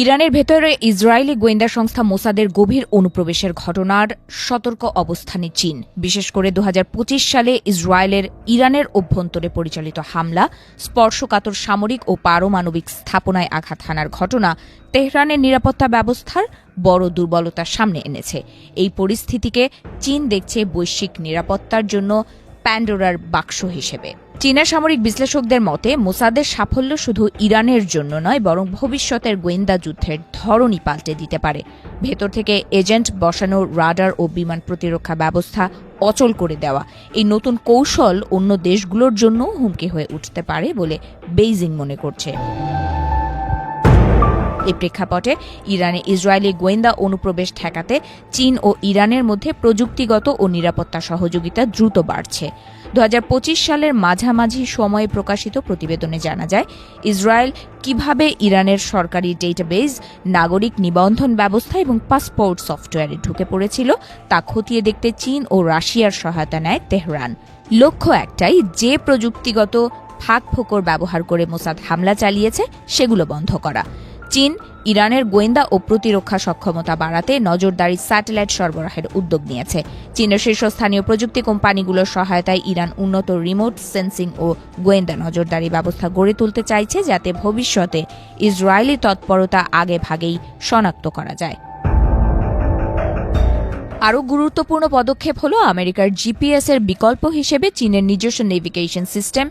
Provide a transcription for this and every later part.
ইরানের ভেতরে ইসরায়েলি গোয়েন্দা সংস্থা মোসাদের গভীর অনুপ্রবেশের ঘটনার সতর্ক অবস্থানে চীন। বিশেষ করে ২০২৫ সালে ইসরায়েলের ইরানের অভ্যন্তরে পরিচালিত হামলা, স্পর্শকাতর সামরিক ও পারমাণবিক স্থাপনায় আঘাত হানার ঘটনা তেহরানের নিরাপত্তা ব্যবস্থার বড় দুর্বলতার সামনে এনেছে। এই পরিস্থিতিকে চীন দেখছে বৈশ্বিক নিরাপত্তার জন্য প্যান্ডোরার বাক্স হিসেবে। চীনের সামরিক বিশ্লেষকদের মতে মোসাদের সাফল্য শুধু ইরানের জন্য নয়, বরং ভবিষ্যতের গোয়েন্দা যুদ্ধের ধরনই পাল্টে দিতে পারে। ভেতর থেকে এজেন্ট বসানো, রাডার ও বিমান প্রতিরক্ষা ব্যবস্থা অচল করে দেওয়া, এই নতুন কৌশল অন্য দেশগুলোর জন্য হুমকি হয়ে উঠতে পারে বলে বেইজিং মনে করছে। এই প্রেক্ষাপটে ইরানে ইসরায়েলি গোয়েন্দা অনুপ্রবেশ ঠেকাতে চীন ও ইরানের মধ্যে প্রযুক্তিগত ও নিরাপত্তা সহযোগিতা দ্রুত বাড়ছে। ২০২৫ সালের মাঝামাঝি সময়ে প্রকাশিত প্রতিবেদনে জানা যায়, ইসরায়েল কিভাবে ইরানের সরকারি ডেটাবেজ, নাগরিক নিবন্ধন ব্যবস্থা এবং পাসপোর্ট সফটওয়্যারে ঢুকে পড়েছিল তা খতিয়ে দেখতে চীন ও রাশিয়ার সহায়তা নেয় তেহরান। লক্ষ্য একটাই, যে প্রযুক্তিগত ফাঁকফোকর ব্যবহার করে মোসাদ হামলা চালিয়েছে সেগুলো বন্ধ করা। চীন ইরানের গোয়েন্দা ও প্রতিরক্ষা সক্ষমতা বাড়াতে নজরদারি স্যাটেলাইট সরবরাহের উদ্যোগ নিয়েছে। চীনের শীর্ষস্থানীয় প্রযুক্তি কোম্পানিগুলোর সহায়তায় ইরান উন্নত রিমোট সেন্সিং ও গোয়েন্দা নজরদারি ব্যবস্থা গড়ে তুলতে চাইছে, যাতে ভবিষ্যতে ইসরায়েলি তৎপরতা আগে ভাগেই শনাক্ত করা যায়। আরও গুরুত্বপূর্ণ পদক্ষেপ হল আমেরিকার জিপিএস এর বিকল্প হিসেবে চীনের নিজস্ব নেভিগেশন সিস্টেম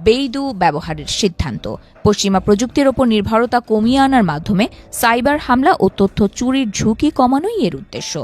বেইদু ব্যবহারের সিদ্ধান্ত। পশ্চিমা প্রযুক্তির ওপর নির্ভরতা কমিয়ে আনার মাধ্যমে সাইবার হামলা ও তথ্য চুরির ঝুঁকি কমানোই এর উদ্দেশ্য।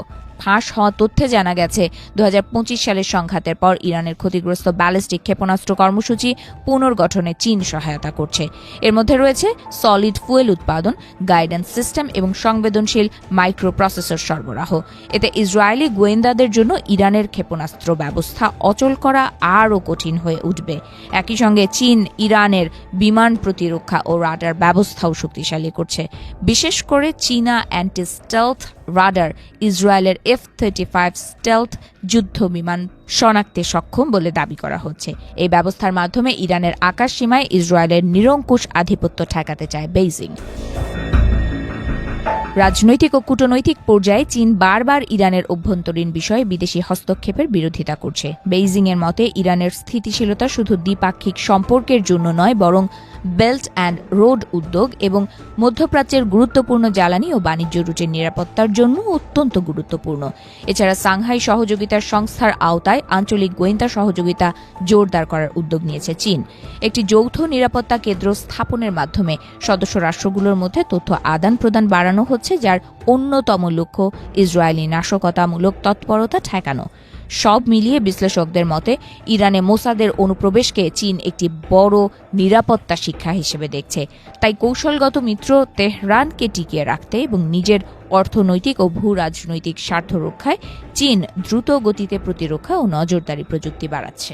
ফাঁস হওয়া তথ্যে জানা গেছে, ২০২৫ সালের সংঘাতের পর ইরানের ক্ষতিগ্রস্ত ব্যালিস্টিক ক্ষেপণাস্ত্র কর্মসূচি পুনর্গঠনে চীন সহায়তা করছে। এর মধ্যে রয়েছে সলিড ফুয়েল উৎপাদন, গাইডেন্স সিস্টেম এবং সংবেদনশীল মাইক্রো প্রসেসর সরবরাহ। এতে ইসরায়েলি গোয়েন্দাদের জন্য ইরানের ক্ষেপণাস্ত্র ব্যবস্থা অচল করা আরও কঠিন হয়ে উঠবে। একই সঙ্গে চীন ইরানের বিমান প্রতিরক্ষা ও রাডার ব্যবস্থাও শক্তিশালী করছে। বিশেষ করে চীনা অ্যান্টি স্টেলথ রাডার ইসরায়েলের F-35 স্টেলথ যুদ্ধ বিমান শনাক্তে সক্ষম বলে দাবি করা হচ্ছে। এই ব্যবস্থার মাধ্যমে ইরানের আকাশ সীমায় ইসরায়েলের নিরঙ্কুশ আধিপত্য ঠেকাতে চায় বেইজিং। রাজনৈতিক ও কূটনৈতিক পর্যায়ে চীন বারবার ইরানের অভ্যন্তরীণ বিষয়ে বিদেশি হস্তক্ষেপের বিরোধিতা করছে। বেইজিংয়ের মতে ইরানের স্থিতিশীলতা শুধু দ্বিপাক্ষিক সম্পর্কের জন্য নয়, বরং বেল্ট অ্যান্ড রোড উদ্যোগ এবং মধ্যপ্রাচ্যের গুরুত্বপূর্ণ জ্বালানি ও বাণিজ্য রুটের নিরাপত্তার জন্য অত্যন্ত গুরুত্বপূর্ণ। এছাড়া সাংহাই সহযোগিতার সংস্থার আওতায় আঞ্চলিক গোয়েন্দা সহযোগিতা জোরদার করার উদ্যোগ নিয়েছে চীন। একটি যৌথ নিরাপত্তা কেন্দ্র স্থাপনের মাধ্যমে সদস্য রাষ্ট্রগুলোর মধ্যে তথ্য আদান প্রদান বাড়ানো হচ্ছে, যার অন্যতম লক্ষ্য ইসরায়েলি নাশকতামূলক তৎপরতা ঠেকানো। সব মিলিয়ে বিশ্লেষকদের মতে ইরানে মোসাদের অনুপ্রবেশকে চীন একটি বড় নিরাপত্তা শিক্ষা হিসেবে দেখছে। তাই কৌশলগত মিত্র তেহরানকে টিকিয়ে রাখতে এবং নিজের অর্থনৈতিক ও ভূ রাজনৈতিক স্বার্থ রক্ষায় চীন দ্রুত গতিতে প্রতিরক্ষা ও নজরদারি প্রযুক্তি বাড়াচ্ছে।